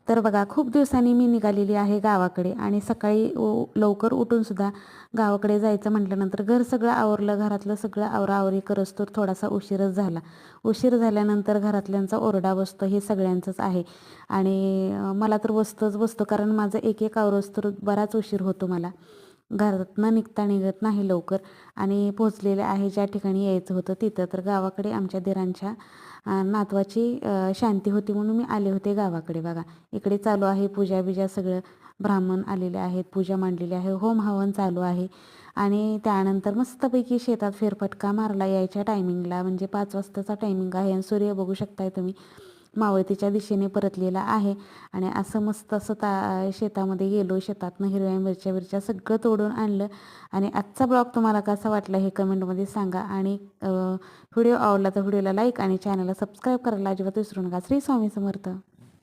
तर बघा खूप दिवसांनी मी निघालेली आहे गावाकडे आणि सकाळी लवकर उठूनसुद्धा गावाकडे जायचं म्हटल्यानंतर घर सगळं आवरलं, घरातलं सगळं आवराआवरी करोस्तोवर थोडासा उशीरच झाला. उशीर झाल्यानंतर घरातल्यांचा ओरडा बसतो हे सगळ्यांचंच आहे आणि मला तर बसतो कारण माझं एक एक आवरोस्तोवर बराच उशीर होतो मला. घरातनं निघत नाही लवकर आणि पोहोचलेले आहे ज्या ठिकाणी यायचं होतं तिथं. तर गावाकडे आमच्या दिरांच्या नातवाची शांती होती म्हणून मी आले होते गावाकडे. बघा इकडे चालू आहे पूजा-बिजा सगळं. ब्राह्मण आलेले आहेत, पूजा मांडलेली आहे, होम हवन चालू आहे आणि त्यानंतर मस्तपैकी शेतात फेरफटका मारला यायच्या टायमिंगला. म्हणजे 5 वाजताचा टायमिंग आहे आणि सूर्य बघू शकताय तुम्ही मावळतीच्या दिशेने परतलेला आहे आणि असं मस्त असं शेतामध्ये गेलो. शेतातनं हिरव्या मिरच्या सगळं तोडून आणलं आणि आजचा ब्लॉग तुम्हाला कसा वाटला हे कमेंटमध्ये सांगा आणि व्हिडिओ आवडला तर व्हिडिओला लाईक आणि चॅनलला सबस्क्राईब करायला अजिबात विसरू नका. श्री स्वामी समर्थ.